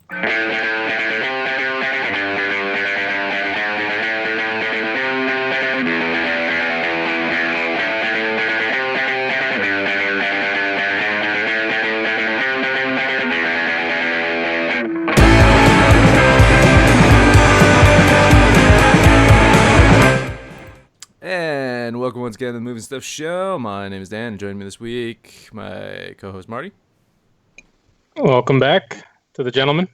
And welcome once again to the Movie Stuff Show. My name is Dan, and joining me this week, my co-host Marty. Welcome back to the gentleman.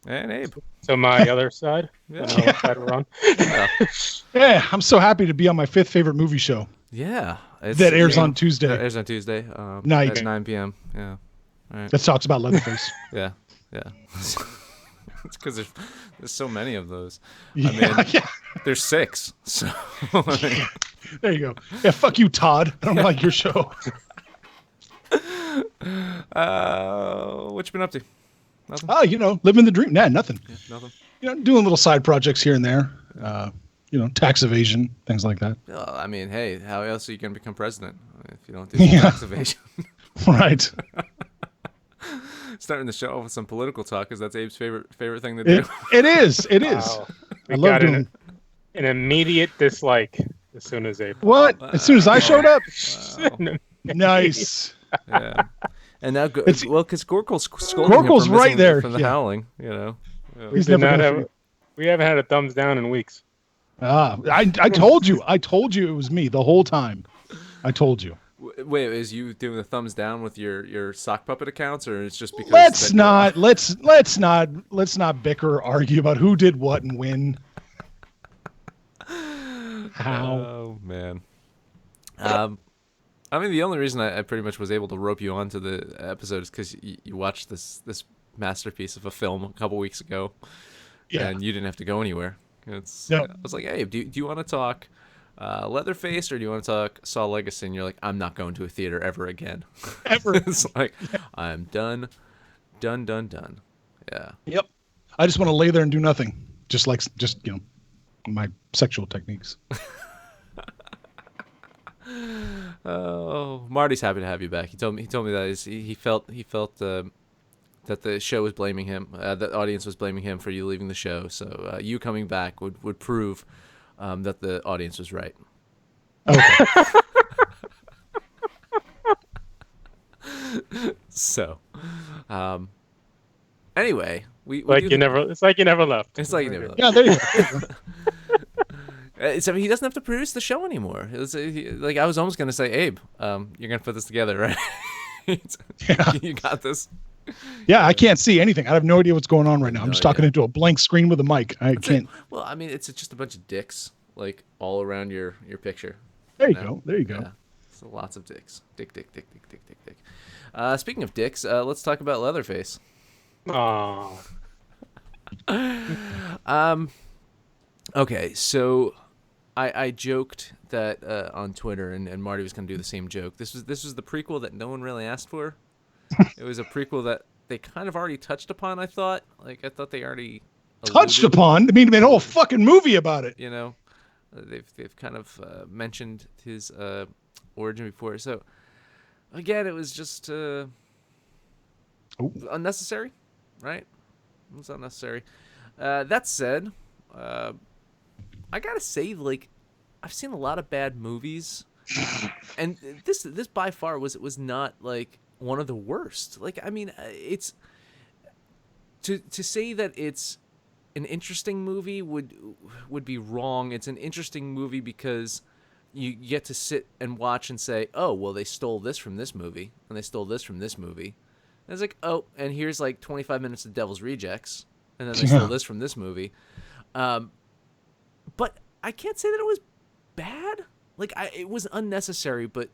And Abe. So my other side. Yeah. I don't know what side we're on. Yeah, I'm so happy to be on my fifth favorite movie show. Yeah. That airs on Tuesday. That airs on Tuesday. Night. At 9 p.m. Yeah. All right. That talks about Leatherface. Yeah. It's because there's so many of those. Yeah, I mean, yeah. there's 6. So There you go. Yeah, fuck you, Todd. I don't like your show. What you been up to? Nothing? Oh, living the dream. Nah, nothing. Yeah, nothing. Doing little side projects here and there. Tax evasion, things like that. Well, I mean, hey, how else are you going to become president if you don't do some tax evasion? Right. Starting the show with some political talk, because that's Abe's favorite thing to do. It is. Wow. I love doing an immediate dislike as soon as April. What? As soon as I showed up? Wow. Nice. Yeah. And now, because Gorkel's scolding Gorkel's him for right missing there. from the howling, Yeah. He's We never haven't had a thumbs down in weeks. I told you. I told you it was me the whole time. I told you. Wait, is you doing the thumbs down with your sock puppet accounts, or it's just because? Let's not bicker or argue about who did what and when. How? Oh man. I mean, the only reason I pretty much was able to rope you onto the episode is because you watched this masterpiece of a film a couple weeks ago, and you didn't have to go anywhere. I was like, hey, do you want to talk Leatherface, or do you want to talk Saw Legacy? And you're like, I'm not going to a theater ever again. Ever. It's like, I'm done. Yeah. Yep. I just want to lay there and do nothing. Just my sexual techniques. Oh, Marty's happy to have you back. He told me that he felt that the show was blaming him, the audience was blaming him for you leaving the show. So you coming back would prove that the audience was right. Okay. So, anyway, It's like you never left. It's like you never left. Yeah, there you go. So he doesn't have to produce the show anymore. Like I was almost gonna say, Abe, you're gonna put this together, right? Yeah. You got this. Yeah, I can't see anything. I have no idea what's going on right now. I'm just talking into a blank screen with a mic. I can't. Well, I mean, it's just a bunch of dicks, like all around your picture. There you go. There you go. Yeah. So lots of dicks. Dick. Speaking of dicks, let's talk about Leatherface. Oh. Okay, so I joked that on Twitter, and Marty was going to do the same joke. This was the prequel that no one really asked for. It was a prequel that they kind of already touched upon, I thought. I thought they already touched upon? I mean, made a whole fucking movie about it. They've kind of mentioned his origin before. So, again, it was just unnecessary, right? It was unnecessary. That said, I gotta say, I've seen a lot of bad movies, and this by far was not one of the worst. I mean, it's to say that it's an interesting movie would be wrong. It's an interesting movie because you get to sit and watch and say, oh, well, they stole this from this movie, and they stole this from this movie. And it's like, oh, and here's 25 minutes of Devil's Rejects, and then they stole this from this movie. But I can't say that it was bad. It was unnecessary, but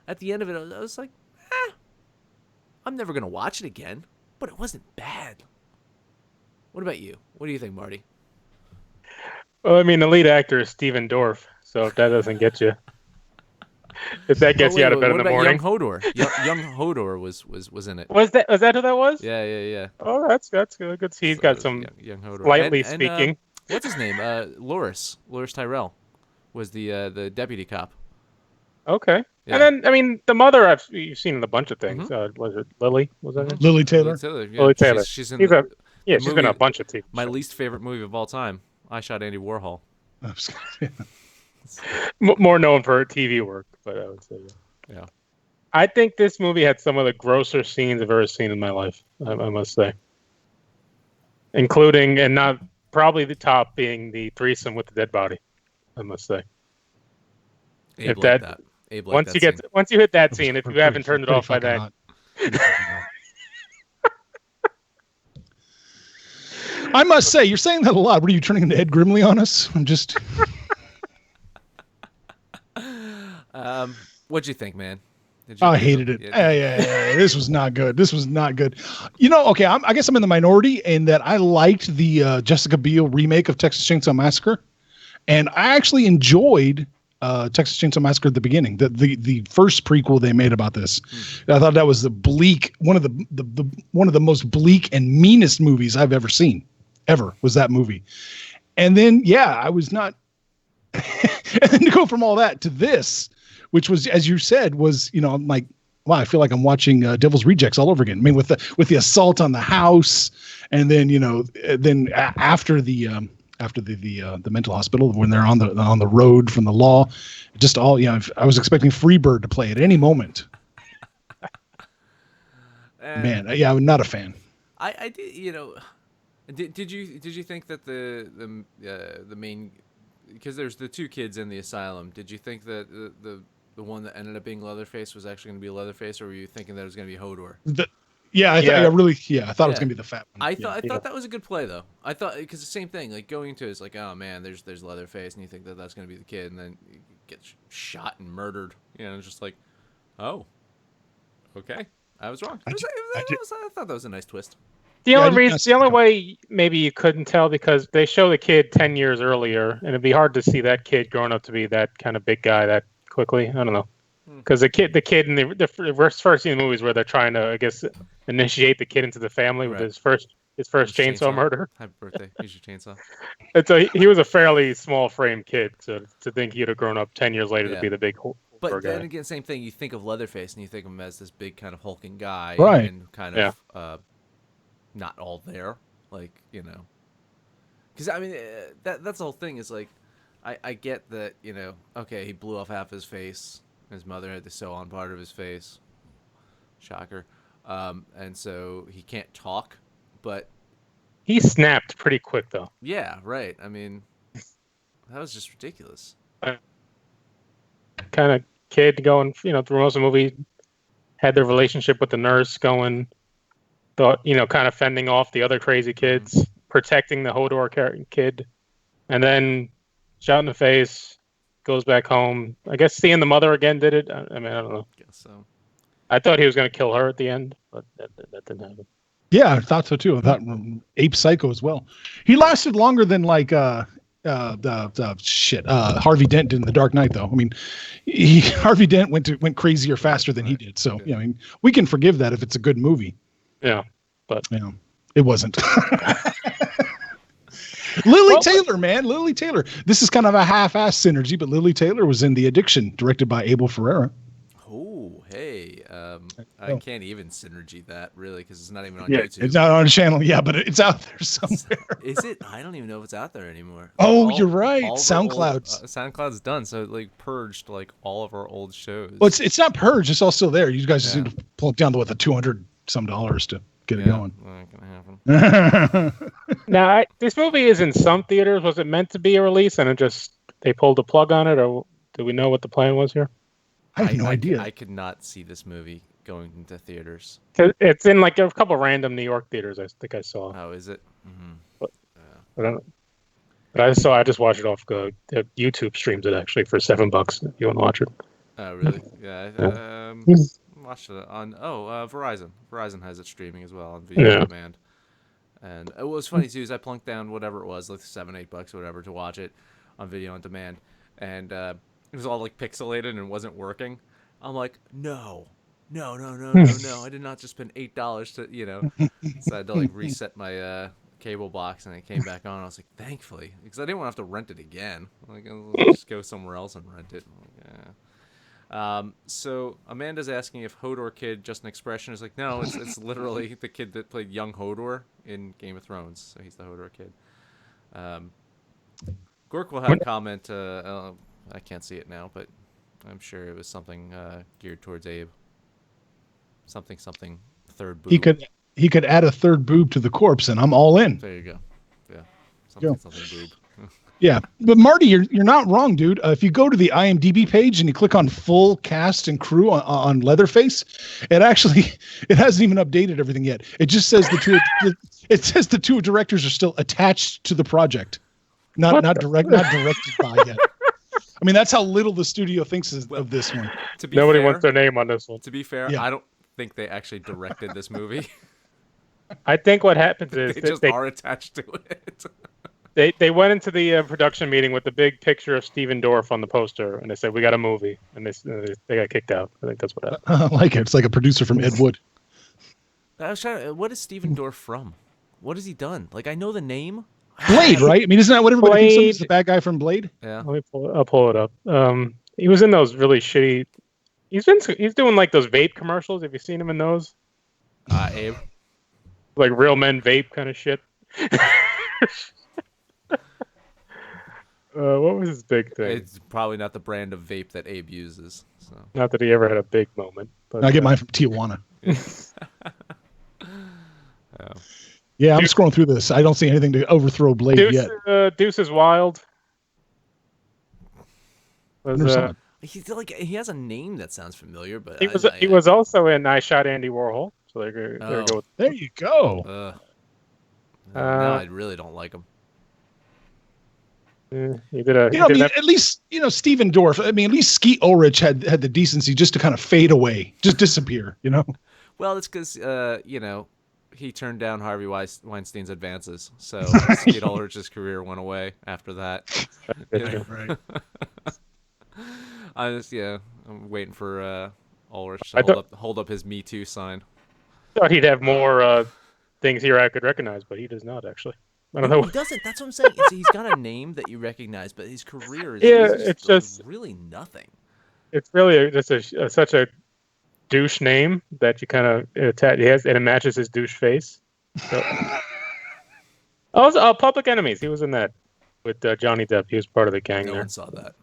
at the end of it, I was like, I'm never going to watch it again. But it wasn't bad. What about you? What do you think, Marty? Well, I mean, the lead actor is Steven Dorff, so if that doesn't get you, if that gets you out of bed in the morning. Young Hodor. Young Hodor was in it. Was that who that was? Yeah. Oh, that's good. Good. He's got some young Hodor. Lightly speaking. What's his name? Loris Tyrell was the deputy cop. Okay. Yeah. And then, I mean, the mother you've seen in a bunch of things. Mm-hmm. Was it Lily? Was that her? Lily Taylor? Yeah. Lily Taylor. She's in Yeah, The she's been in movie, a bunch of TV my shows. least favorite movie of all time. I Shot Andy Warhol. More known for her TV work, but I would say, yeah. Yeah. I think this movie had some of the grosser scenes I've ever seen in my life. I must say, including and not probably the top being the threesome with the dead body. I must say, Abe if liked that that. Abe liked that scene. once you hit that It was scene, if you haven't turned it pretty off by fucking then, hot. Pretty fucking hot. I must say, you're saying that a lot. What are you turning into Ed Grimley on us? I'm just. What'd you think, man? I hated it. Yeah. This was not good. This was not good. You know, okay, I guess I'm in the minority in that I liked the Jessica Biel remake of Texas Chainsaw Massacre, and I actually enjoyed Texas Chainsaw Massacre at the beginning. The first prequel they made about this, I thought that was the bleak one of the most bleak and meanest movies I've ever seen. Ever was that movie, and then I was not, and then to go from all that to this, which was, as you said, was, you know, I'm like, wow, I feel like I'm watching Devil's Rejects all over again. I mean, with the assault on the house, and then, you know, after the mental hospital when they're on the road from the law, just all, you know, I was expecting Freebird to play at any moment. Man, yeah, I'm not a fan. I did, you know, did you think that the main, because there's the two kids in the asylum, did you think that the one that ended up being Leatherface was actually going to be Leatherface, or were you thinking that it was going to be Hodor? I thought it was gonna be the fat one. I thought that was a good play though. I thought, because the same thing, like going into it, it's like, oh man, there's Leatherface, and you think that that's gonna be the kid, and then you get shot and murdered. You know, it's just like, oh, okay, I was wrong. I thought that was a nice twist. The only way maybe you couldn't tell, because they show the kid 10 years earlier, and it'd be hard to see that kid growing up to be that kind of big guy that quickly. I don't know. Because the kid in the first scene of the movies where they're trying to, I guess, initiate the kid into the family with his first chainsaw murder. Happy birthday! Here's your chainsaw. And so he was a fairly small frame kid, so to think he'd have grown up 10 years later to be the big But guy. then again, same thing. You think of Leatherface, and you think of him as this big kind of hulking guy, right? And kind of not all there, like, you know. Because I mean, that's the whole thing. Is like, I get that, you know. Okay, he blew off half his face. His mother had to sew on part of his face. Shocker. And so he can't talk, but he snapped pretty quick, though. Yeah, right. I mean, that was just ridiculous. Kind of kid going, you know, through most of the movie, had their relationship with the nurse going, thought, you know, kind of fending off the other crazy kids, protecting the Hodor kid, and then shot in the face. Goes back home. I guess seeing the mother again did it. I mean, I don't know. Guess so. I thought he was going to kill her at the end, but that didn't happen. Yeah, I thought so too. I thought Ape Psycho as well. He lasted longer than like Harvey Dent did in The Dark Knight, though. I mean, Harvey Dent went crazier faster than he did. So I mean, we can forgive that if it's a good movie. Yeah, but it wasn't. Lily Taylor, man. Lily Taylor. This is kind of a half-ass synergy, but Lily Taylor was in The Addiction, directed by Abel Ferrara. Oh, hey. I can't even synergy that, really, because it's not even on YouTube. It's not on a channel, but it's out there somewhere. Is it? I don't even know if it's out there anymore. Oh, you're right. SoundCloud's. SoundCloud's done, so it, like, purged, like, all of our old shows. Well, it's not purged. It's all still there. You guys just need to pull it down to, the $200 some to get it going. Not gonna happen. Now, this movie is in some theaters. Was it meant to be a release, and they pulled the plug on it, or do we know what the plan was here? I have no idea. I could not see this movie going into theaters. It's in like a couple random New York theaters. I think I saw. Oh, is it? Mm-hmm. But I just watched it off YouTube streams it actually for $7 if you want to watch it. Oh, really? Yeah. Watched it on Verizon. Verizon has it streaming as well on video on demand. And what was funny too is I plunked down whatever it was, like $7-8 or whatever, to watch it on video on demand, and it was all like pixelated and wasn't working. I'm like, no, I did not just spend $8 to, you know. So I had to like reset my cable box, and it came back on. I was like, thankfully, because I didn't want to have to rent it again. Like, I'll just go somewhere else and rent it. So Amanda's asking if Hodor kid just an expression. Is like, no, it's literally the kid that played young Hodor in Game of Thrones. So he's the Hodor kid. Gork will have a comment. I can't see it now, but I'm sure it was something geared towards Abe. Something third boob. He could add a third boob to the corpse, and I'm all in. There you go. Yeah, something boob. Yeah, but Marty, you're not wrong, dude. If you go to the IMDb page and you click on full cast and crew on Leatherface, it hasn't even updated everything yet. It just says the two directors are still attached to the project, not directed by yet. I mean, that's how little the studio thinks of this one. Nobody wants their name on this one. To be fair, I don't think they actually directed this movie. I think what happens is they just are attached to it. They went into the production meeting with the big picture of Steven Dorff on the poster, and they said, "We got a movie," and they got kicked out. I think that's what happened. I like it. It's like a producer from Ed Wood. I was trying. What is Steven Dorff from? What has he done? Like, I know the name. Blade, right? I mean, isn't that what everybody thinks of? Is the bad guy from Blade? Yeah. I'll pull it up. He was in those really shitty. He's doing like those vape commercials. Have you seen him in those? Abe. Like real men vape kind of shit. What was his big thing? It's probably not the brand of vape that Abe uses. So. Not that he ever had a big moment. But, I get mine from Tijuana. Oh. Yeah, I'm scrolling through this. I don't see anything to overthrow Blade yet. Deuce is Wild. He has a name that sounds familiar, but he was also in I Shot Andy Warhol. So there you go. Now I really don't like him. He did at least Steven Dorff. I mean, at least Skeet Ulrich had the decency just to kind of fade away, just disappear. Well, it's because he turned down Harvey Weinstein's advances, so Skeet Ulrich's career went away after that. Right. I'm waiting for Ulrich to hold up his Me Too sign. Thought he'd have more things here I could recognize, but he does not actually. I don't know. He doesn't. That's what I'm saying. He's got a name that you recognize, but his career is just really nothing. It's really just such a douche name that you kind of he has, and it matches his douche face. So. Public Enemies. He was in that with Johnny Depp. He was part of the gang. No there. one saw that.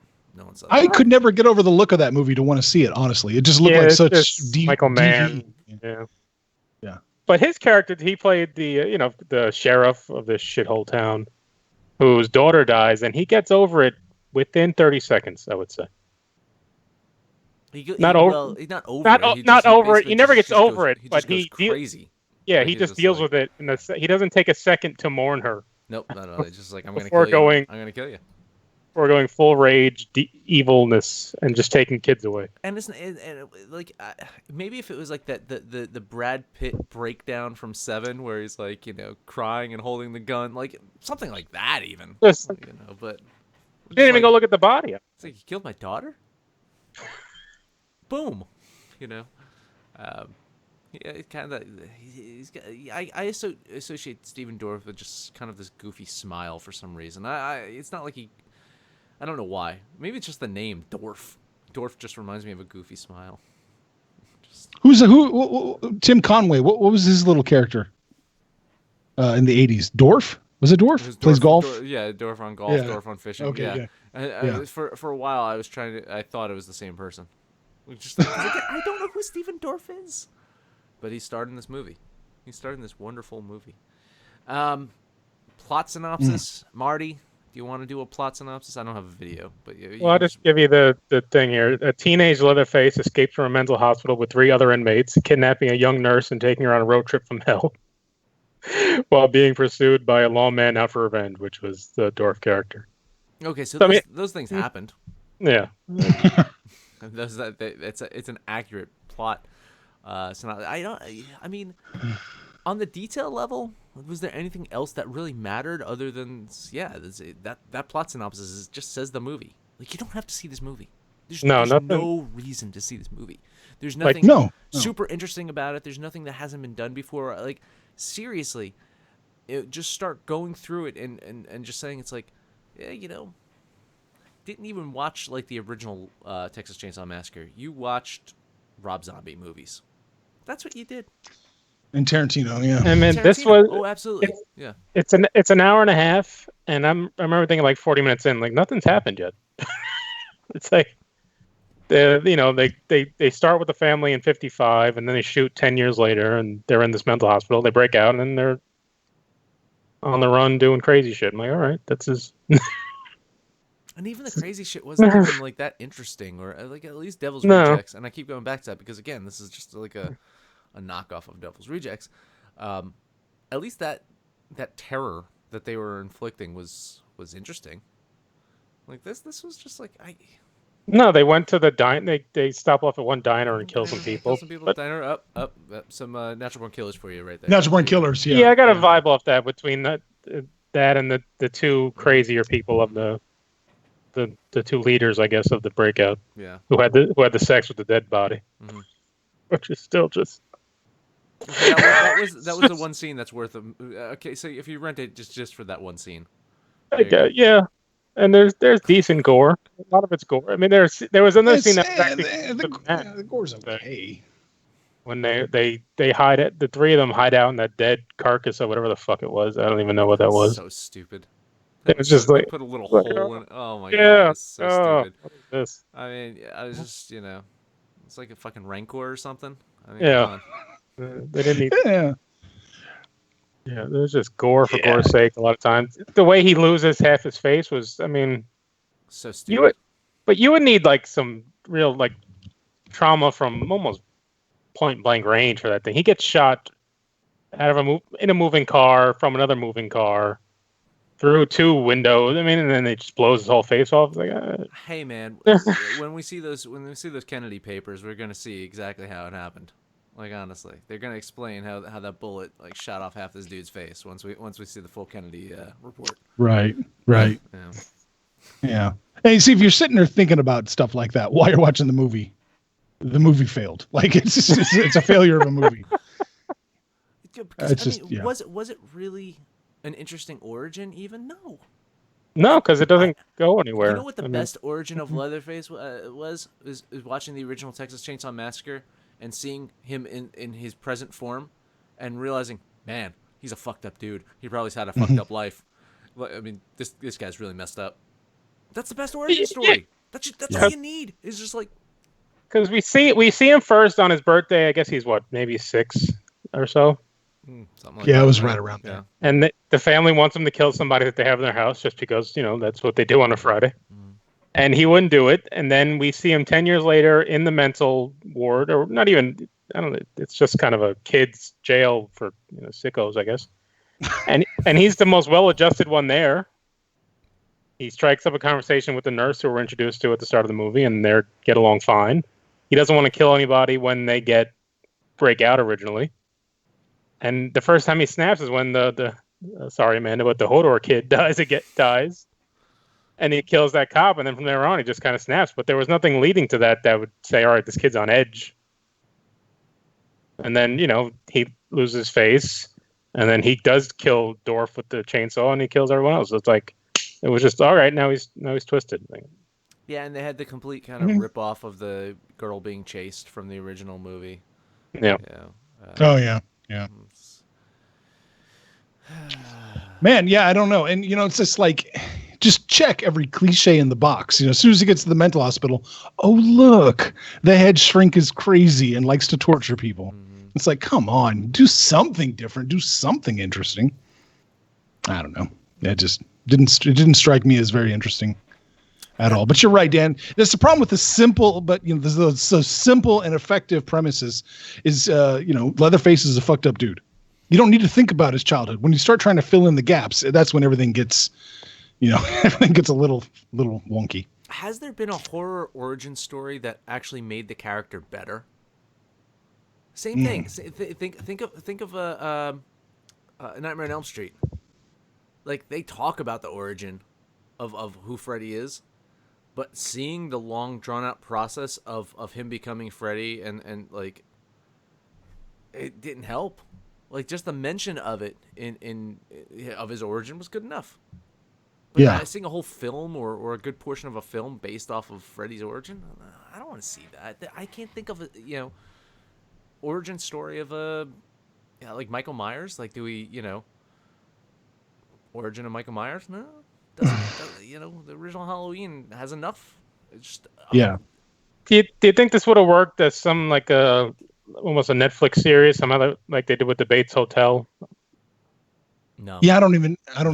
I could never get over the look of that movie to want to see it. Honestly, it just looked like such deep. Michael Mann. Yeah. But his character, he played the sheriff of this shithole town, whose daughter dies, and he gets over it within 30 seconds. I would say. He's not over it. He never gets over it, but he crazy. Yeah, he just deals with it. He doesn't take a second to mourn her. Nope, no. It's just like I'm gonna kill you. I'm gonna kill you. We're going full rage, evilness, and just taking kids away. And maybe if it was like the Brad Pitt breakdown from Seven, where he's like crying and holding the gun, like something like that, even. But he didn't even go look at the body. It's like, you killed my daughter. Boom, it kind of. I associate Steven Dorff with just kind of this goofy smile for some reason. It's not like he. I don't know why. Maybe it's just the name Dorff. Dorff just reminds me of a goofy smile. Who? Tim Conway. What was his little character? In the 80s, Dorff. Was it Dorff? Plays golf. Dorff on golf. Yeah. Dorff on fishing. Okay, yeah. For a while, I thought it was the same person. I don't know who Steven Dorff is, but he starred in this movie. He starred in this wonderful movie. Plot synopsis, Marty. Do you want to do a plot synopsis? I don't have a video, but I'll just give you the thing here. A teenage Leatherface escapes from a mental hospital with 3 other inmates, kidnapping a young nurse and taking her on a road trip from hell, while being pursued by a lawman out for revenge, which was the Dorff character. Okay, so those things happened. Yeah. It's an accurate plot. I mean, on the detail level, was there anything else that really mattered other than that plot synopsis just says the movie? Like, you don't have to see this movie. There's no reason to see this movie. There's nothing super interesting about it. There's nothing that hasn't been done before. Like, seriously, just start going through it and just saying it's like, didn't even watch like the original Texas Chainsaw Massacre. You watched Rob Zombie movies. That's what you did. And Tarantino, yeah. I mean, this Tarantino. was Oh, absolutely. Yeah. it's an hour and a half, and I remember thinking like 40 minutes in, like nothing's happened yet. It's like they start with the family in 55, and then they shoot 10 years later, and they're in this mental hospital. They break out, and then they're on the run doing crazy shit. I'm like, all right, that's his. And even the crazy shit wasn't even like that interesting, or like at least Devil's No. Rejects. And I keep going back to that because again, this is just like a knockoff of Devil's Rejects. At least that terror that they were inflicting was interesting. Like this was just like No, they went to the They stop off at one diner and kill some people. Kill some people. But, Diner up. Some natural born killers for you right there. Natural Born Killers, yeah. yeah, I got a vibe off that between that and the two crazier people of the two leaders, I guess, of the breakout. Yeah. Who had the sex with the dead body, which is still just. That was the one scene that's worth them. Okay, so if you rent it just for that one scene. Yeah, and there's decent gore. A lot of it's gore. I mean, there was another scene that the gore's okay. When they hide it, the three of them hide out in that dead carcass or whatever the fuck it was. I don't even know what that was. So stupid. It was just like put a little hole in. Oh my god, it's so stupid. What is this? I mean, I was just it's like a fucking Rancor or something. I mean, Yeah. They didn't need. Yeah. Yeah, there's just gore for gore's sake a lot of times. The way he loses half his face was, I mean, so stupid. You would need like some real like trauma from almost point blank range for that thing. He gets shot out of in a moving car from another moving car through two windows. I mean, and then it just blows his whole face off. It's like, hey man, when we see those Kennedy papers, we're gonna see exactly how it happened. Like honestly, they're gonna explain how that bullet like shot off half this dude's face once we see the full Kennedy report. Right. Yeah. Hey, see if you're sitting there thinking about stuff like that while you're watching the movie failed. Like it's a failure of a movie. Because, was it really an interesting origin? Even no, because it doesn't go anywhere. You know what the best origin of Leatherface was watching the original Texas Chainsaw Massacre and seeing him in his present form and realizing, man, he's a fucked up dude. He probably had a fucked up life. I mean, this guy's really messed up. That's the best origin story. That's all you need. It's just like, because we see him first on his birthday. I guess he's maybe 6 or so. Something like that, it was right around there. And the family wants him to kill somebody that they have in their house just because that's what they do on a Friday. And he wouldn't do it. And then we see him 10 years later in the mental ward, or not even. I don't know. It's just kind of a kids' jail for sickos, I guess. and he's the most well-adjusted one there. He strikes up a conversation with the nurse who we're introduced to at the start of the movie, and they get along fine. He doesn't want to kill anybody when they break out originally. And the first time he snaps is when the sorry Amanda, but the Hodor kid dies, and he kills that cop, and then from there on he just kind of snaps. But there was nothing leading to that would say, all right, this kid's on edge. And then he loses his face, and then he does kill Dorf with the chainsaw, and he kills everyone else. So it's like it was just all right. Now he's twisted. Yeah, and they had the complete kind of rip off of the girl being chased from the original movie. Yeah. Yeah. Man, yeah, I don't know. And it's just like, just check every cliche in the box. As soon as he gets to the mental hospital, oh look, the head shrink is crazy and likes to torture people. It's like, come on, do something different, do something interesting. I don't know. It just didn't strike me as very interesting at all. But you're right, Dan. That's the problem with the simple, but those so simple and effective premises is Leatherface is a fucked up dude. You don't need to think about his childhood. When you start trying to fill in the gaps, that's when everything gets, everything gets a little wonky. Has there been a horror origin story that actually made the character better? Same thing. Think of a Nightmare on Elm Street. Like they talk about the origin of who Freddy is, but seeing the long drawn out process of him becoming Freddy and like it didn't help. Like just the mention of it in of his origin was good enough. But Yeah. seeing a whole film or a good portion of a film based off of Freddy's origin, I don't want to see that. I can't think of a origin story of like Michael Myers. Like, do we origin of Michael Myers? No, the original Halloween has enough. It's just Yeah. Do you think this would have worked as some like almost a Netflix series, some other like they did with the Bates Hotel? no. Yeah, I don't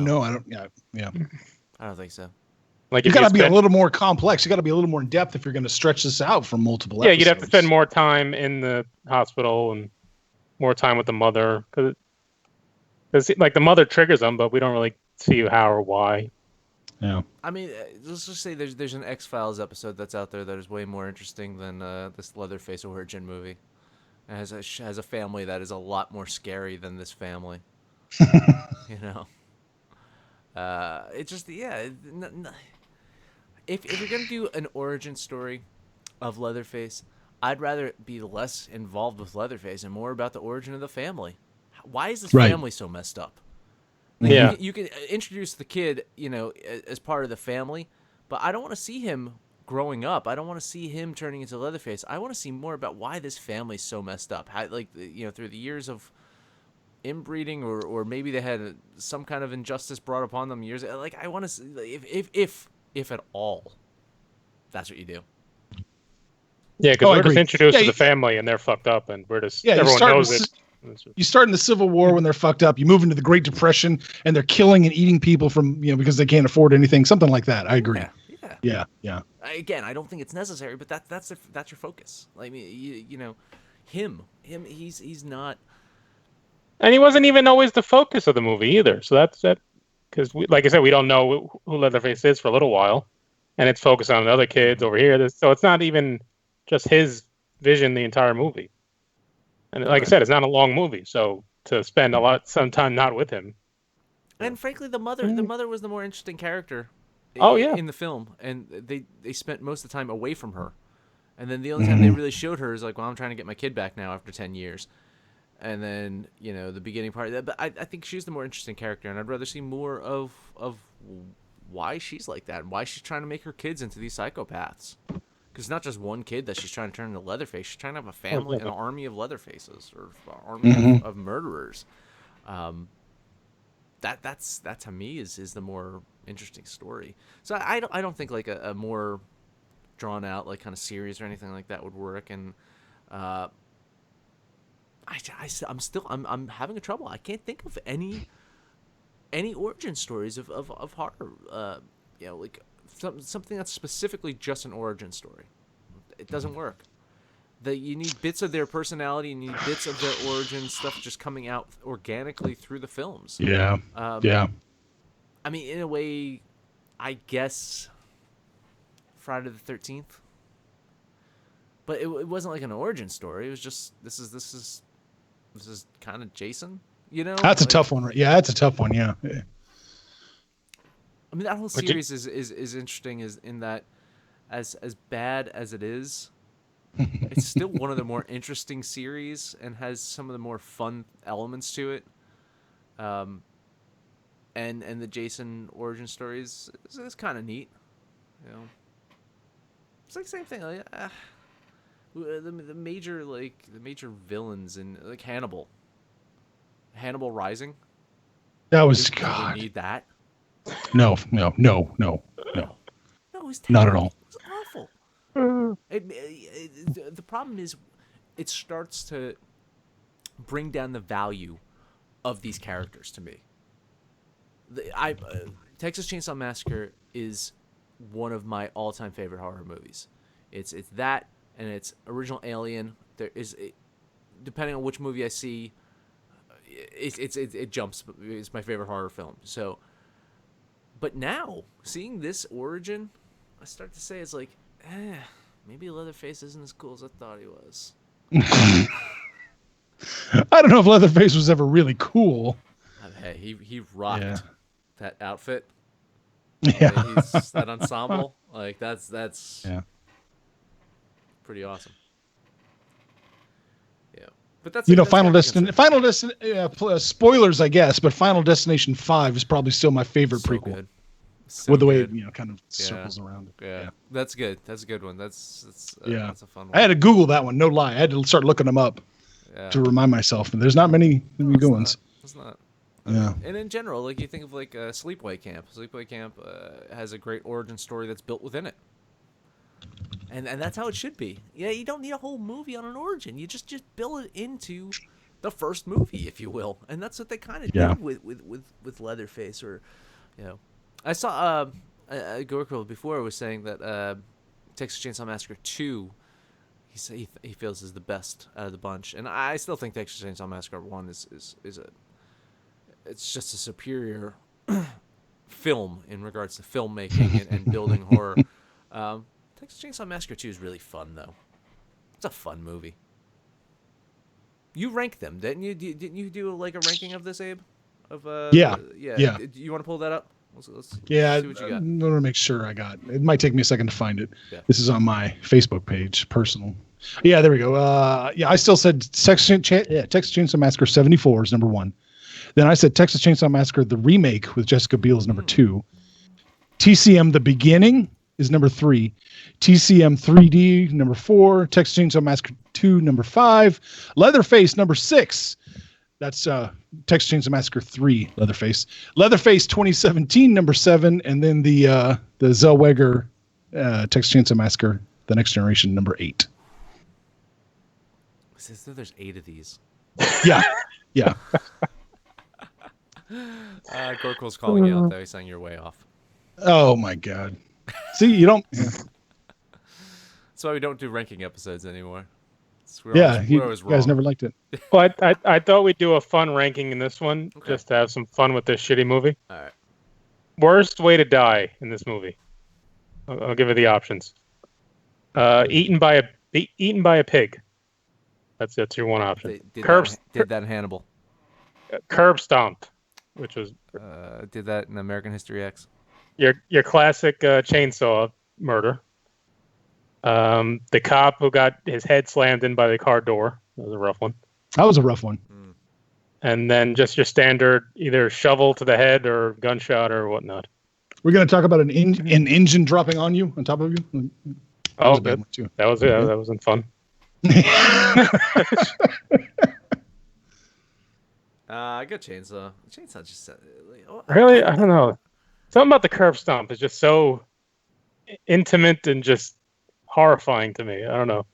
know. Yeah. I don't think so. Like You if got to be a spend- little more complex. You got to be a little more in depth if you're going to stretch this out for multiple Yeah, episodes. you'd have to spend more time in the hospital and more time with the mother because like the mother triggers them, but we don't really see how or why. Yeah. I mean, let's just say there's an X-Files episode that's out there that is way more interesting than this Leatherface origin movie. It has a family that is a lot more scary than this family. You know, it just if you're gonna do an origin story of Leatherface, I'd rather it be less involved with Leatherface and more about the origin of the family. Why is this Right. family so messed up? Like, Yeah. you can introduce the kid, as part of the family, but I don't want to see him growing up. I don't want to see him turning into Leatherface. I want to see more about why this family's so messed up. How, through the years of inbreeding, or maybe they had some kind of injustice brought upon them years. Like, I want to see if at all, that's what you do. Yeah, because Oh, I we're just agree. introduced Yeah, to the you- family and they're fucked up, and we're just Yeah, everyone knows it. You start in the Civil War when they're fucked up. You move into the Great Depression and they're killing and eating people from because they can't afford anything. Something like that. I agree. Yeah. Yeah. Again, I don't think it's necessary, but that's your focus. Like, I mean, him, he's not. And he wasn't even always the focus of the movie either. So that's that, because like I said, we don't know who Leatherface is for a little while, and it's focused on the other kids over here. So it's not even just his vision the entire movie. And like I said, it's not a long movie, so to spend some time not with him. And frankly, the mother was the more interesting character. Oh, yeah. In the film, and they spent most of the time away from her, and then the only time they really showed her is like, well, I'm trying to get my kid back now after 10 years. And then, the beginning part of that. But I think she's the more interesting character, and I'd rather see more of why she's like that and why she's trying to make her kids into these psychopaths. Because it's not just one kid that she's trying to turn into Leatherface. She's trying to have a family, an army of Leatherfaces, or army of murderers. That to me is the more interesting story. So I don't think like a more drawn out like kind of series or anything like that would work. And I'm having a trouble. I can't think of any origin stories of horror. Like something that's specifically just an origin story. It doesn't work. You need bits of their personality and you need bits of their origin stuff just coming out organically through the films. Yeah. Yeah. I mean, in a way, I guess Friday the 13th. But it wasn't like an origin story. It was just this is kind of Jason, That's a tough one, right? Yeah, that's a tough one. Yeah. I mean, that whole series is interesting, is in that as bad as it is, it's still one of the more interesting series and has some of the more fun elements to it. And the Jason origin stories is kind of neat. It's like the same thing. Like, the major villains in like Hannibal Rising. That was Do God. we need that? No. No, it was terrible. Not at all. It was awful. The problem is, it starts to bring down the value of these characters to me. Texas Chainsaw Massacre is one of my all-time favorite horror movies. It's that, and it's original Alien. Depending on which movie I see, it jumps. It's my favorite horror film. So. But now, seeing this origin, I start to say it's like, maybe Leatherface isn't as cool as I thought he was. I don't know if Leatherface was ever really cool. Hey, he rocked that outfit. Yeah. That ensemble, like that's pretty awesome. Yeah, but that's Final Destination. Spoilers, I guess, but Final Destination 5 is probably still my favorite prequel. Good. So with the way good. it kind of circles around it. Yeah, that's good. That's a good one. That's Yeah. that's a fun one. I had to Google that one. No lie, I had to start looking them up to remind myself. And there's not many good ones. It's not. Yeah. And in general, like you think of like Sleepaway Camp. Sleepaway Camp has a great origin story that's built within it. And that's how it should be. Yeah, you don't need a whole movie on an origin. You just build it into the first movie, if you will. And that's what they kind of did with Leatherface. Or, I saw Gorkle before was saying that Texas Chainsaw Massacre 2, he feels is the best out of the bunch. And I still think Texas Chainsaw Massacre 1 is it's just a superior film in regards to filmmaking and building horror. Texas Chainsaw Massacre 2 is really fun, though. It's a fun movie. You rank them, didn't you? Didn't you do like a ranking of this, Abe? Of Yeah. Do you want to pull that up? Let's see what you got. I'm gonna make sure I got. It might take me a second to find it. Yeah. This is on my Facebook page, personal. Yeah, there we go. I still said Texas Chainsaw Massacre 74 is number 1. Then I said Texas Chainsaw Massacre the remake with Jessica Biel is number 2. TCM the beginning is number 3. TCM 3D number 4. Texas Chainsaw Massacre 2 number 5. Leatherface number 6. That's Texas Chainsaw Massacre 3 Leatherface. Leatherface 2017 number 7, and then the Zellweger Texas Chainsaw Massacre The Next Generation number 8. There's 8 of these. Yeah. Gorkle's calling you out there. He's saying you're way off. Oh my God. See, you don't. Yeah. That's why we don't do ranking episodes anymore. You always guys wrong. never liked it. Well, I thought we'd do a fun ranking in this one, just to have some fun with this shitty movie. All right. Worst Way to die in this movie. I'll give you the options. Eaten by a pig. That's your one option. Did that in Hannibal. Curb stomped, which was did that in American History X. Your classic chainsaw murder. The cop who got his head slammed in by the car door. That was a rough one. That was a rough one. And then just your standard either shovel to the head or gunshot or whatnot. We're going to talk about an engine dropping on you, on top of you. Oh, good. That was it. Yeah. That wasn't fun. I got Chainsaw. Chainsaw just really, I don't know. Something about the curb stomp is just so intimate and just horrifying to me. I don't know.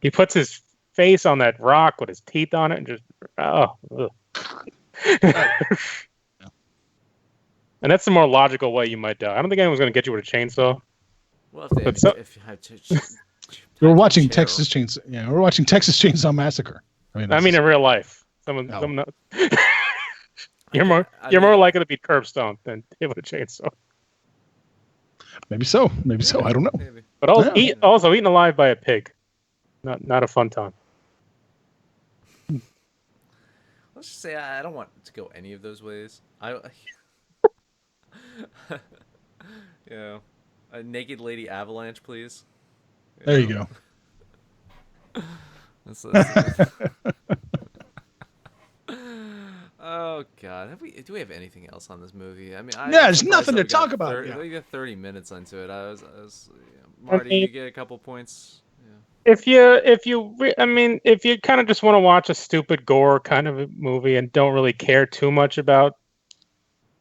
He puts his face on that rock with his teeth on it and just And that's the more logical way you might die. I don't think anyone's going to get you with a chainsaw. Well, if you have to, we're watching Texas Chainsaw. Yeah, we're watching Texas Chainsaw Massacre. I mean, in real life, someone you're more likely to be curb stomped than hit with a chainsaw. Maybe so. I don't know. Maybe. But also eaten alive by a pig. Not a fun time. Let's just say I don't want to go any of those ways. A naked lady avalanche, please. There you go. Oh God, do we have anything else on this movie? I mean, there's nothing to talk about. We got 30 minutes into it. I was Marty, you get a couple points. If you kind of just want to watch a stupid gore kind of a movie and don't really care too much about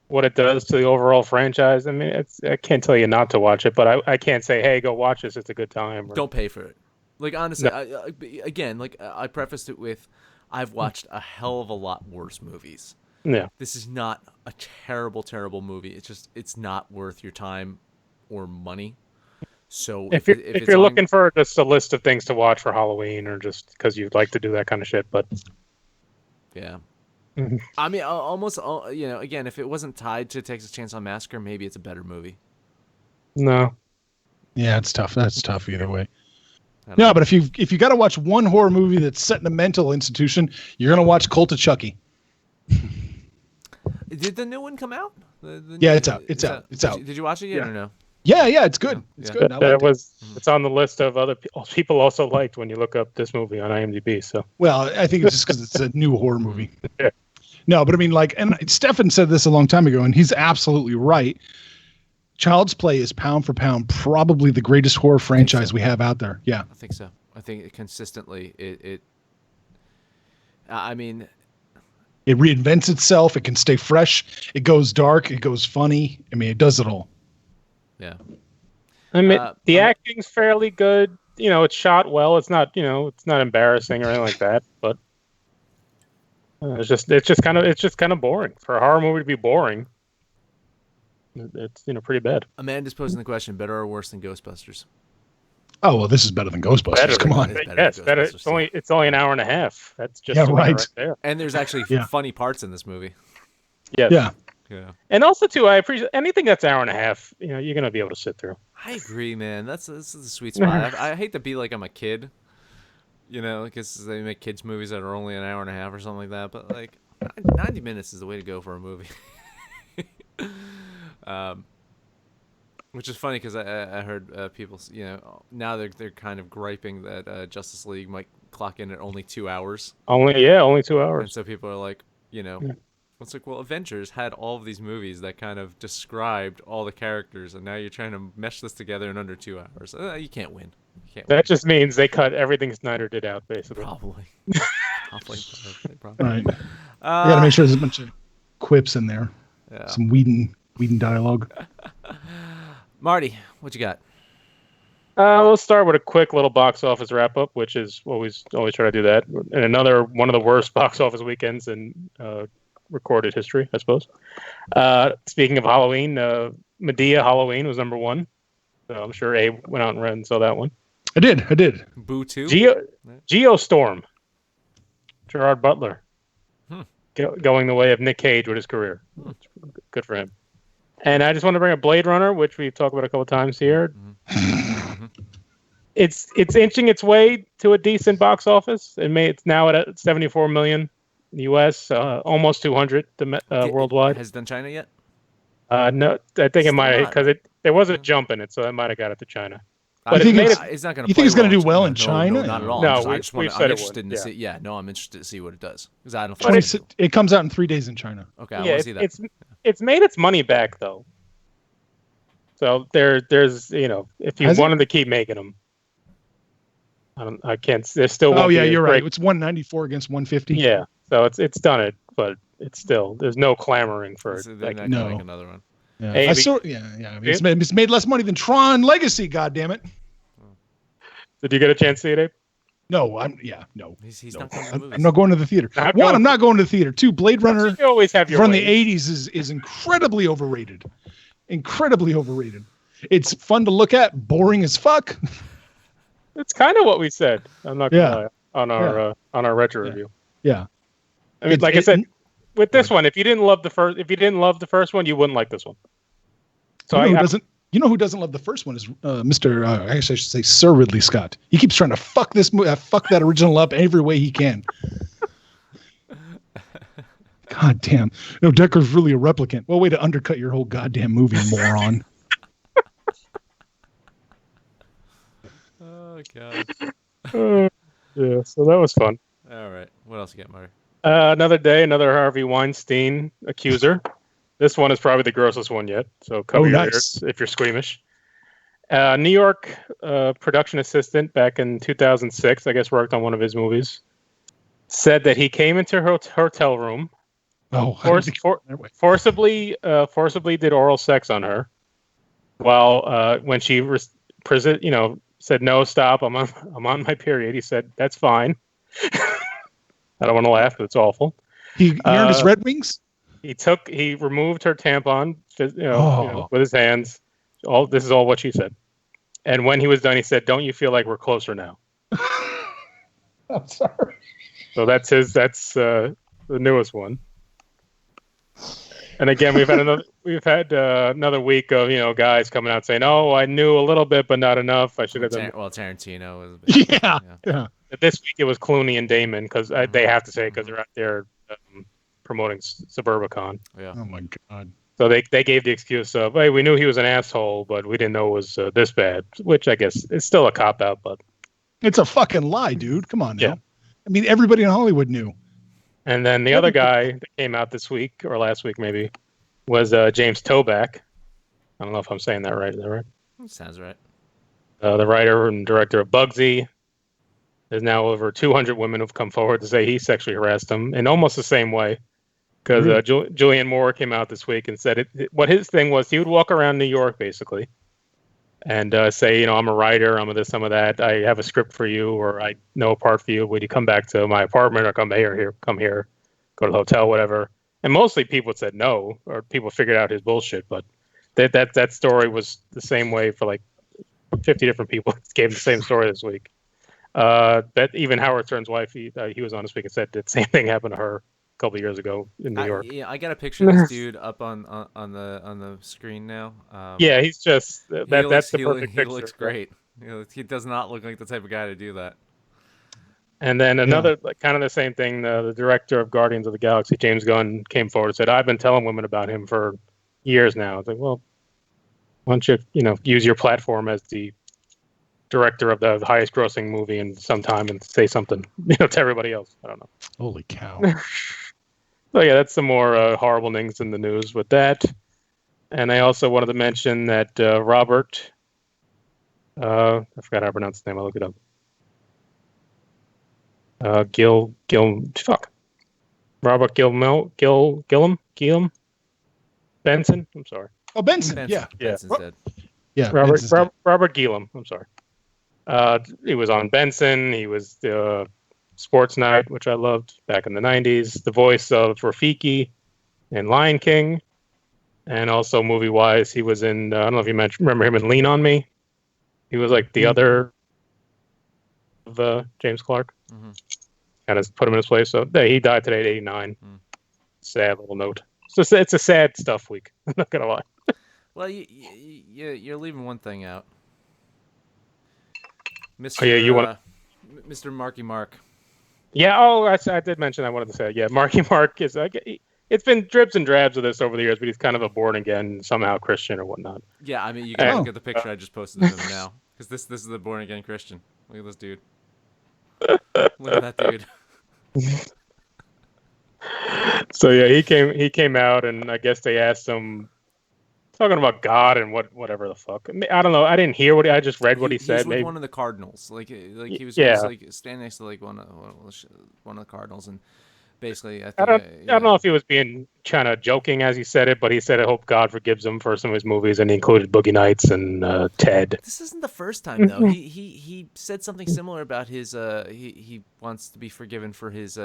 what it does to the overall franchise, I mean, I can't tell you not to watch it, but I can't say, hey, go watch this. It's a good time. Don't pay for it. Like, honestly, no. I prefaced it with, I've watched a hell of a lot worse movies. Yeah. This is not a terrible, terrible movie. It's not worth your time or money. So if you're looking for just a list of things to watch for Halloween or just because you'd like to do that kind of shit, but yeah. I mean, almost, again, if it wasn't tied to Texas Chainsaw Massacre, maybe it's a better movie. No. Yeah, it's tough. That's tough either way. No, but if you got to watch one horror movie that's set in a mental institution, you're gonna watch Cult of Chucky. Did the new one come out? It's out. It's out. Did you watch it yet or no? Yeah, it's good. It's good. It's on the list of other people also liked when you look up this movie on IMDb. So well, I think it's just because it's a new horror movie. Yeah. No, but I mean, and Stefan said this a long time ago, and he's absolutely right. Child's Play is pound for pound probably the greatest horror franchise we have out there. Yeah, I think so. I think consistently I mean, it reinvents itself. It can stay fresh. It goes dark. It goes funny. I mean, it does it all. yeah. I mean, the acting's fairly good. It's shot well. It's not, it's not embarrassing or anything like that. But it's just kind of boring for a horror movie to be boring. It's pretty bad. Amanda's posing the question: better or worse than Ghostbusters? Oh well, this is better than Ghostbusters. Better Come on. Yes, better. It's only an hour and a half. That's just right there. And there's actually funny parts in this movie. Yes. Yeah. And also too, I appreciate anything that's hour and a half. You're gonna be able to sit through. I agree, man. This is a sweet spot. I hate to be like I'm a kid, because they make kids movies that are only an hour and a half or something like that. But like 90 minutes is the way to go for a movie. Which is funny because I heard people, now they're kind of griping that Justice League might clock in at only 2 hours. Only 2 hours. And so people are like, it's like, well, Avengers had all of these movies that kind of described all the characters, and now you're trying to mesh this together in under 2 hours. You can't win. That just means they cut everything Snyder did out, basically. Probably. Right. You got to make sure there's a bunch of quips in there. Yeah. Some Whedon dialogue. Marty, what you got? We'll start with a quick little box office wrap up, which is always try to do that. And another one of the worst box office weekends in recorded history, I suppose. Speaking of Halloween, Medea Halloween was number 1. So I'm sure Abe went out and read and saw that one. I did. Boo 2? Geostorm. Gerard Butler. Going the way of Nick Cage with his career. Good for him. And I just want to bring up Blade Runner, which we've talked about a couple of times here. Mm-hmm. It's inching its way to a decent box office. It's now at 74 million U.S., almost 200 worldwide. Has it done China yet? No, I think it might, because there was a jump in it, so it might have got it to China. But it's not going to. You think it's going to do well in China? No, not at all. No, I'm interested to see. Yeah, no, I'm interested to see what it does because I don't. It comes out in 3 days in China. Okay, I want to see that. It's made its money back though. So there's if you wanted to keep making them, I can't. There's still. Oh yeah, you're right. It's 194 against 150. Yeah, so it's done it, but it's still there's no clamoring for it. So they're not gonna make another one. Yeah, I mean, it's made less money than Tron Legacy. God damn it! Did you get a chance to see it, Abe? No, no. He's no. not going to the movies. I'm not going to the theater. I'm not going to the theater. 2, Blade Runner you always have your from ways. the 80s is incredibly overrated. Incredibly overrated. It's fun to look at, boring as fuck. It's kind of what we said. I'm not gonna lie, on our retro review. Yeah. I mean, I said, with this one, if you didn't love the first one, you wouldn't like this one. So you know who doesn't love the first one is Mr. I should say Sir Ridley Scott. He keeps trying to fuck that original up every way he can. God damn. No, Decker's really a replicant. Well, way to undercut your whole goddamn movie, moron. Oh god. Yeah, so that was fun. All right. What else you got, Marty? Another day, another Harvey Weinstein accuser. This one is probably the grossest one yet, so cover your ears if you're squeamish. New York production assistant back in 2006, I guess worked on one of his movies, said that he came into her hotel room, forcibly did oral sex on her, while when she said, no, stop, I'm on my period. He said, that's fine. I don't want to laugh, but it's awful. He earned his Red Wings? He removed her tampon, with his hands. This is all what she said. And when he was done, he said, don't you feel like we're closer now? I'm sorry. So that's the newest one. And again, we've had another week of guys coming out saying, "Oh, I knew a little bit, but not enough. I should have done." Well, Tarantino was. Yeah. But this week it was Clooney and Damon because they have to say because they're out there promoting Suburbicon. Yeah. Oh my god. So they gave the excuse of, "Hey, we knew he was an asshole, but we didn't know it was this bad," which I guess is still a cop out, but it's a fucking lie, dude. Come on now. Yeah. I mean, everybody in Hollywood knew. And then the other guy that came out this week or last week maybe was James Toback. I don't know if I'm saying that right. Is that right? Sounds right. The writer and director of Bugsy. There's now over 200 women who've come forward to say he sexually harassed them in almost the same way. Because Julianne Moore came out this week and said what his thing was, he would walk around New York basically and say, I'm a writer, I'm a this, I'm a that, I have a script for you, or I know a part for you. Would you come back to my apartment or come here, go to the hotel, whatever. And mostly people said no, or people figured out his bullshit. But that story was the same way for like 50 different people. Gave the same story this week. That even Howard Stern's wife, he was on this week and said the same thing happened to her a couple of years ago in New York. Yeah, I got a picture of this dude up on the screen now. Yeah, he's just that's the perfect picture. He looks great. He does not look like the type of guy to do that. And then another, kind of the same thing, the director of Guardians of the Galaxy, James Gunn, came forward and said, I've been telling women about him for years now. It's like, well, why don't you, use your platform as the director of the highest grossing movie in some time and say something, to everybody else. I don't know. Holy cow. So yeah, that's some more horrible things in the news with that. And I also wanted to mention that Robert, I forgot how to pronounce his name. I'll look it up. Robert Gillum Benson. I'm sorry. Oh, Benson. Yeah. Benson's dead. Yeah. Robert Gillum. I'm sorry. He was on Benson. He was Sports Night, which I loved back in the 90s. The voice of Rafiki in Lion King. And also movie-wise, he was in, I don't know if you remember him in Lean on Me. He was like the other of James Clark. Mm-hmm. Kind of put him in his place. So he died today at 89. Sad little note. So it's a sad stuff week. I'm not going to lie. Well, you're leaving one thing out. Mr. Mr. Marky Mark. Yeah, I did mention I wanted to say, yeah, Marky Mark is, it's been drips and drabs of this over the years, but he's kind of a born again, somehow Christian or whatnot. Yeah, I mean, you can look at the picture I just posted of him now, because this is the born again Christian. Look at this dude. Look at that dude. So yeah, he came out, and I guess they asked him, talking about God and whatever the fuck. I don't know. I didn't hear I just read what he said. He was with one of the Cardinals. He was like standing next to like one of the Cardinals, and basically, I don't know if he was being kind of joking as he said it, but he said, "I hope God forgives him for some of his movies," and he included Boogie Nights and Ted. This isn't the first time though. He said something similar about his he wants to be forgiven for his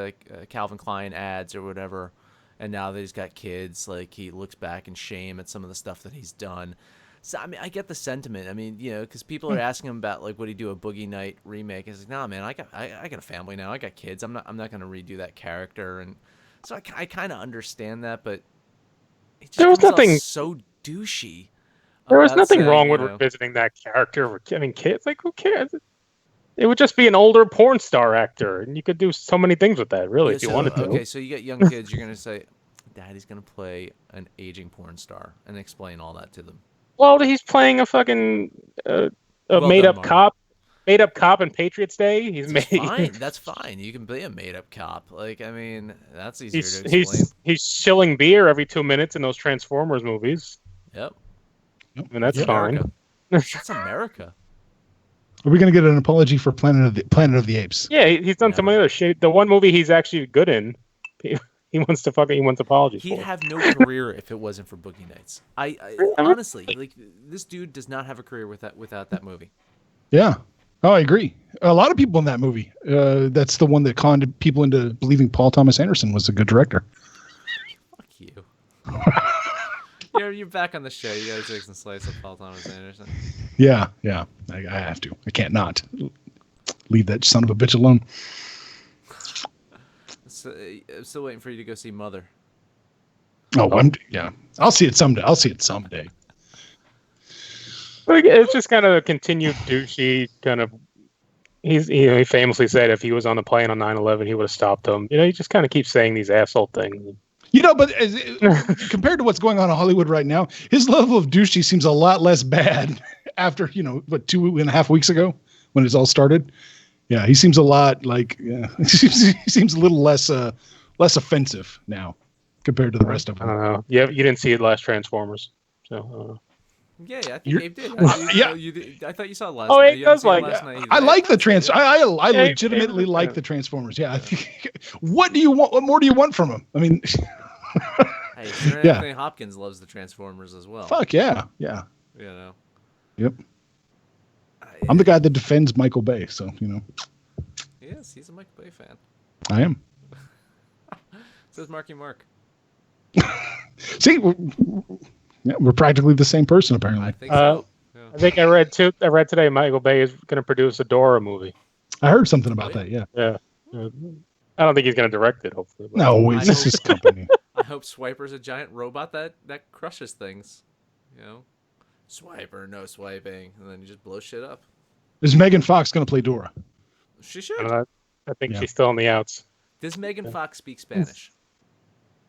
Calvin Klein ads or whatever. And now that he's got kids, like, he looks back in shame at some of the stuff that he's done. So, I mean, I get the sentiment. I mean, because people are asking him about, like, would he do a Boogie Night remake? He's like, nah, man, I got a family now. I got kids. I'm not going to redo that character. And so I kind of understand that, but it just there was nothing so douchey. There was nothing wrong with revisiting that character. I mean, kids, like, who cares? It would just be an older porn star actor, and you could do so many things with that, really, if you wanted to. Okay, so you got young kids, you're going to say, Daddy's going to play an aging porn star, and explain all that to them. Well, he's playing a fucking made-up cop in Patriots Day. That's fine. You can be a made-up cop. Like, I mean, that's easier to explain. He's shilling beer every 2 minutes in those Transformers movies. Yep. And that's fine. That's America. Are we going to get an apology for Planet of the Apes? Yeah, he's done some other shit. The one movie he's actually good in, he wants apologies. He'd have no career if it wasn't for Boogie Nights. I honestly, like, this dude does not have a career without that movie. Yeah. Oh, I agree. A lot of people in that movie. That's the one that conned people into believing Paul Thomas Anderson was a good director. Fuck you. You're back on the show. You gotta take some slice of Paul Thomas Anderson. Yeah. I have to. I can't not leave that son of a bitch alone. So, I'm still waiting for you to go see Mother. Oh, I'll see it someday. It's just kind of a continued douchey kind of. He famously said if he was on the plane on 9/11, he would have stopped him. He just kind of keeps saying these asshole things. But compared to what's going on in Hollywood right now, his level of douchey seems a lot less bad after, 2.5 weeks ago when it all started. Yeah, he seems a lot like, he seems a little less offensive now compared to the rest of them. I don't know. Yeah, you didn't see the last Transformers. So, Yeah, I think You're- Abe did. Yeah. You did. I thought you saw it last Oh, night. Abe You haven't does seen it like last it. night. He's I like the trans. I Yeah, legitimately Abe- like the Transformers. Yeah. I think, what do you want? What more do you want from him? I mean, Hey, sure. yeah. Anthony Hopkins loves the Transformers as well. Fuck yeah. Yeah. You know. Yep. I'm the guy that defends Michael Bay. So, Yes, he's a Michael Bay fan. I am. Says Marky Mark. See, we're practically the same person, apparently. I think so. Yeah. I think I read today Michael Bay is going to produce a Dora movie. I heard something about that. Yeah. Yeah. I don't think he's going to direct it, hopefully. But. No, I it's just hope- his company. I hope Swiper's a giant robot that crushes things. You know, Swiper, no swiping, and then you just blow shit up. Is Megan Fox going to play Dora? She should. I think Yeah. she's still on the outs. Does Megan Fox speak Spanish?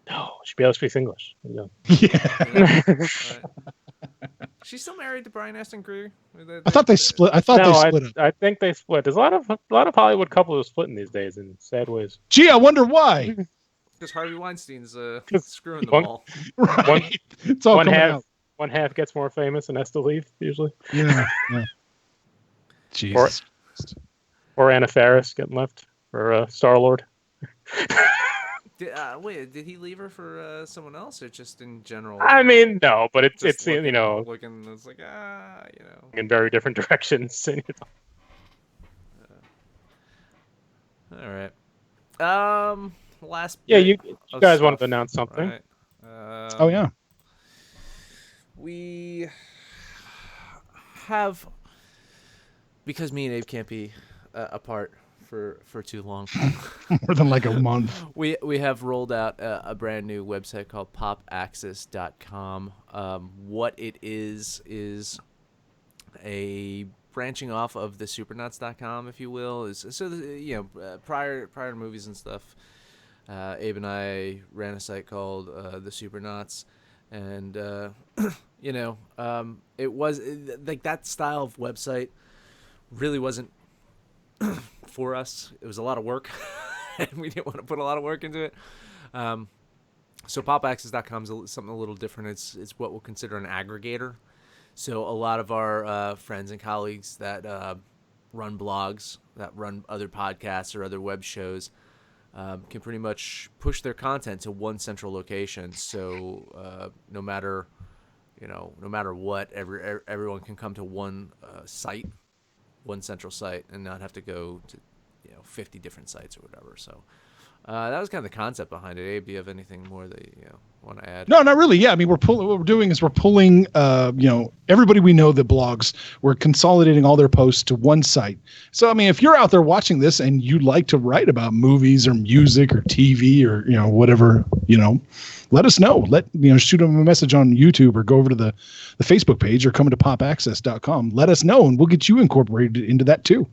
No, she'd be able to speak English. There you Yeah. You know? Alright. She's still married to Brian Aston Greer. I thought they split. I thought no, they split up. I think they split. There's a lot of Hollywood couples who are splitting these days in sad ways. Gee, I wonder why. Because Harvey Weinstein's Just screwing the one- ball. Right. It's all one coming half out. one half gets more famous and has to leave usually. Yeah. Yeah. Jesus. Or Anna Faris getting left for Star Lord. Did he leave her for someone else, or just in general? I mean, no, but it's Just looking, it's like in very different directions. And, All right. Last. yeah, bit you of guys wanted stuff, to announce something. right? Oh yeah. We have, because me and Abe can't be apart for too long. More than like a month. We have rolled out a brand new website called popaccess.com. What it is a branching off of the supernuts.com, if you will. Prior to movies and stuff, Abe and I ran a site called the Supernuts, and it was like that style of website really wasn't for us. It was a lot of work, and we didn't want to put a lot of work into it. So popaccess.com is something a little different. It's what we'll consider an aggregator. So a lot of our friends and colleagues that run blogs, that run other podcasts or other web shows, can pretty much push their content to one central location. So no matter what, everyone can come to one site, one central site, and not have to go to 50 different sites or whatever. So that was kind of the concept behind it. Abe, do you have anything more that you want to add? No, not really. Yeah, I mean, what we're doing is we're pulling, everybody we know that blogs. We're consolidating all their posts to one site. So, I mean, if you're out there watching this and you'd like to write about movies or music or TV or whatever, let us know. Shoot them a message on YouTube or go over to the Facebook page or come to popaccess.com. Let us know, and we'll get you incorporated into that too.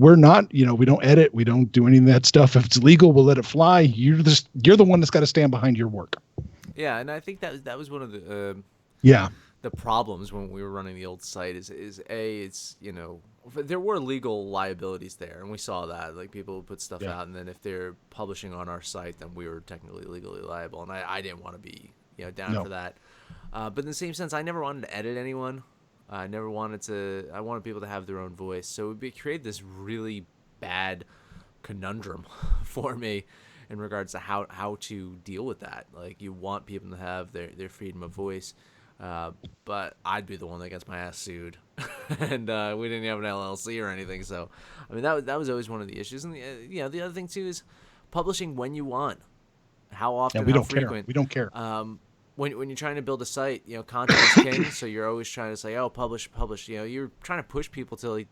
We're not, we don't edit. We don't do any of that stuff. If it's legal, we'll let it fly. You're the one that's got to stand behind your work. Yeah, and I think that was one of the the problems when we were running the old site is it's there were legal liabilities there, and we saw that, like, people would put stuff out, and then if they're publishing on our site, then we were technically legally liable, and I didn't want to be down for that. But in the same sense, I never wanted to edit anyone. I wanted people to have their own voice. So it created this really bad conundrum for me in regards to how to deal with that. Like, you want people to have their freedom of voice, but I'd be the one that gets my ass sued. And we didn't have an LLC or anything. So, I mean, that was always one of the issues. And, the other thing, too, is publishing when you want. How often, we how don't frequent. care. We don't care. When you're trying to build a site, content is king. So you're always trying to say, "Oh, publish." You're trying to push people to,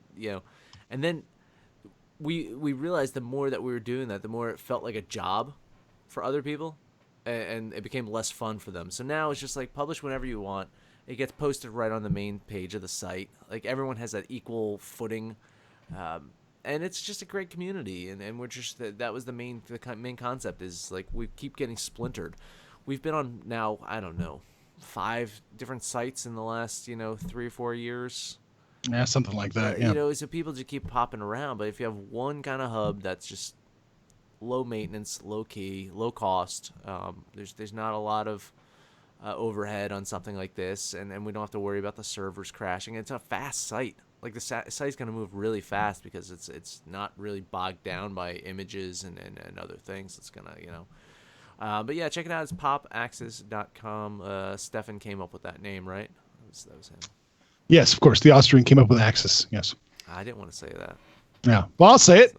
and then we realized the more that we were doing that, the more it felt like a job for other people, and it became less fun for them. So now it's just like, publish whenever you want. It gets posted right on the main page of the site. Like, everyone has that equal footing, and it's just a great community. And we're just that was the main concept is, like, we keep getting splintered. We've been on now, I don't know, 5 different sites in the last, 3 or 4 years. Yeah, something like that. Yeah. So people just keep popping around. But if you have one kind of hub that's just low maintenance, low key, low cost, there's not a lot of overhead on something like this, and we don't have to worry about the servers crashing. It's a fast site. Like the site's going to move really fast because it's not really bogged down by images and other things. It's going to, but yeah, check it out. It's popaxis.com. Stefan came up with that name, right? That was him. Yes, of course. The Austrian came up with Axis. Yes. I didn't want to say that. Yeah. Well, I'll say it.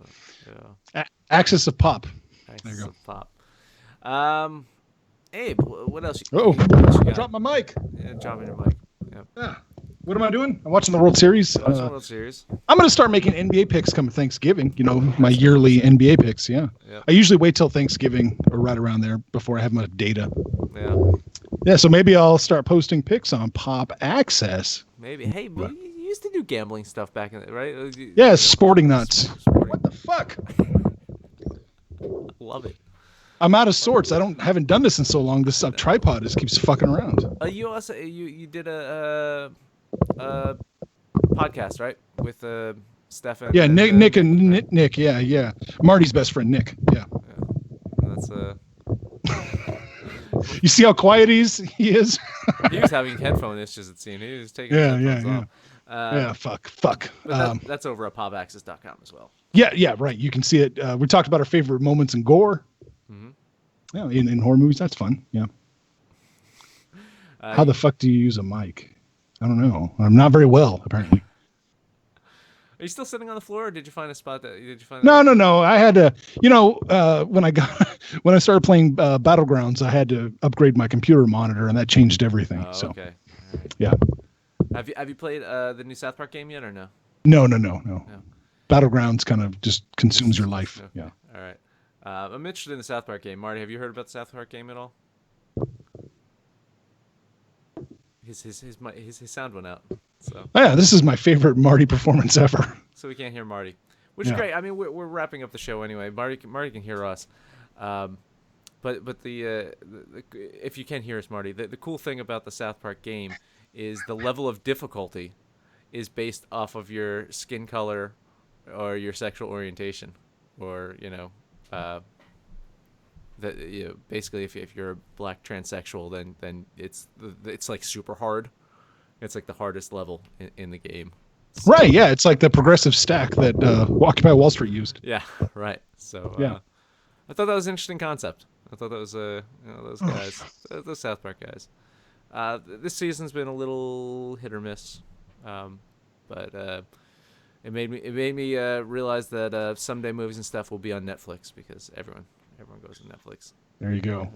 So, yeah. Axis of pop. Axis there you go. of pop. Abe, what else? Oh, I dropped my mic. Yeah, dropping your mic. Yep. Yeah. What am I doing? I'm watching the World Series. World Series. I'm going to start making NBA picks come Thanksgiving. My yearly NBA picks. Yeah. Yep. I usually wait till Thanksgiving or right around there before I have my data. Yeah. Yeah. So maybe I'll start posting picks on Pop Access. Maybe. Hey, you used to do gambling stuff back in the right? Yeah, Sporting Nuts. Sporting. What the fuck? Love it. I'm out of sorts. Haven't done this in so long. This tripod just keeps fucking around. You also you did a podcast, right, with Stefan? Yeah, Nick. Yeah. Marty's best friend, Nick. Yeah. That's You see how quiet he is? He was having headphone issues. It seemed he was taking his headphones off. Fuck. But that's over at popaxis.com as well. Yeah, right. You can see it. We talked about our favorite moments in gore. Mm-hmm. Yeah, in horror movies, that's fun. Yeah. How the fuck do you use a mic? I don't know. I'm not very well, apparently. Are you still sitting on the floor, or did you find a spot that? No. I had to. When I started playing Battlegrounds, I had to upgrade my computer monitor, and that changed everything. Oh, so. Okay. Right. Yeah. Have you played the new South Park game yet, or no? No. Battlegrounds kind of just consumes your life. Okay. Yeah. All right. I'm interested in the South Park game. Marty, have you heard about the South Park game at all? His sound went out. So. Oh, yeah, this is my favorite Marty performance ever. So we can't hear Marty, which is great. I mean, we're wrapping up the show anyway. Marty can hear us, but the if you can hear us, Marty, the cool thing about the South Park game is the level of difficulty is based off of your skin color or your sexual orientation, or basically if you're a black transsexual, then it's like super hard. It's like the hardest level in the game. So, right, yeah, it's like the progressive stack that Occupy Wall Street used. Yeah, right. So yeah. I thought that was an interesting concept. I thought that was those guys, those South Park guys. This season's been a little hit or miss, but it made me realize that someday movies and stuff will be on Netflix because everyone goes to Netflix. There you go.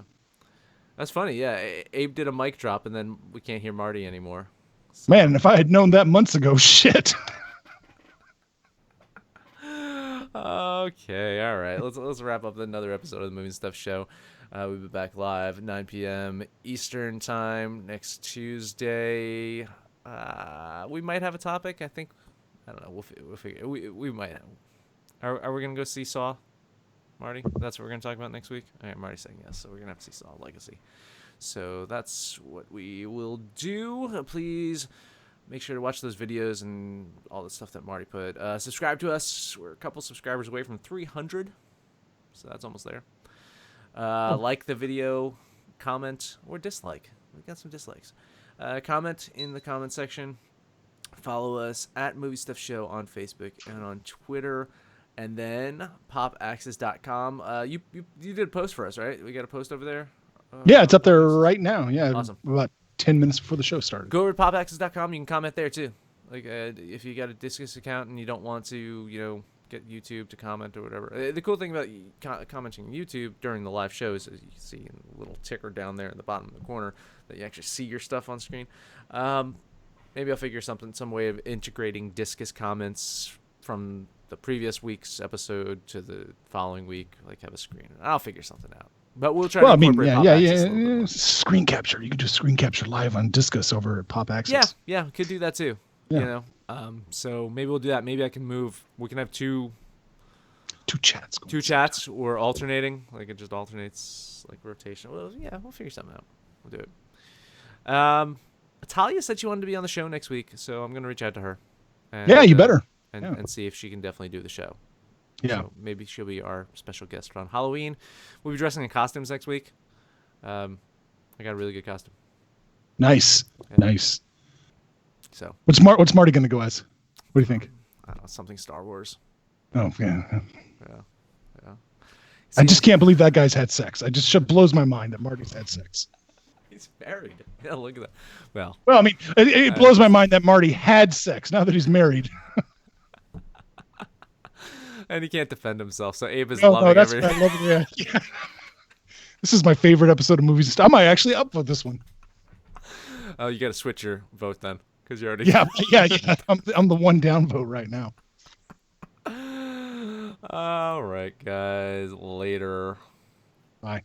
That's funny. Yeah, Abe did a mic drop, and then we can't hear Marty anymore. So. Man, if I had known that months ago, shit. Okay, all right. Let's wrap up another episode of the Movie and Stuff Show. We'll be back live 9 p.m. Eastern time next Tuesday. We might have a topic. I don't know. We'll figure. We might. Are we gonna go see Saw, Marty? That's what we're gonna talk about next week. All right, Marty's saying yes, so we're gonna have to see Saw Legacy. So that's what we will do. Please make sure to watch those videos and all the stuff that Marty put. Subscribe to us. We're a couple subscribers away from 300, so that's almost there. Like the video, comment, or dislike. We got some dislikes. Comment in the comment section. Follow us at Movie Stuff Show on Facebook and on Twitter. And then popaxis.com. You did a post for us, right? We got a post over there? Yeah, it's up there right now. Yeah, awesome. About 10 minutes before the show started. Go over to popaxis.com. You can comment there too. Like if you got a Discus account and you don't want to, get YouTube to comment or whatever. The cool thing about commenting on YouTube during the live shows is you see a little ticker down there in the bottom of the corner that you actually see your stuff on screen. Maybe I'll figure some way of integrating Discus comments from the previous week's episode to the following week, like have a screen. I'll figure something out. But we'll try to incorporate Pop Access a little bit. Screen capture. You can do screen capture live on Discus over at Pop Access. Yeah, could do that too. Yeah. So maybe we'll do that. Maybe I can move. We can have two chats. Two chats or alternating. Like it just alternates, like rotation. Well, yeah, we'll figure something out. We'll do it. Talia said she wanted to be on the show next week, so I'm gonna reach out to her. And, yeah, you better. And see if she can definitely do the show. Yeah. So maybe she'll be our special guest around Halloween. We'll be dressing in costumes next week. I got a really good costume. Nice. Yeah. Nice. So What's Marty going to go as? What do you think? I don't know, something Star Wars. Oh, yeah. Yeah. I just can't believe that guy's had sex. It blows my mind that Marty's had sex. He's married. Yeah, look at that. Well, I mean, it blows my mind that Marty had sex now that he's married. and he can't defend himself. So Abe is No, loving that's everything. I love it. Yeah. This is my favorite episode of Movies. I might actually upvote this one. Oh, you got to switch your vote then, because you already. Yeah. I'm the one down vote right now. All right, guys. Later. Bye.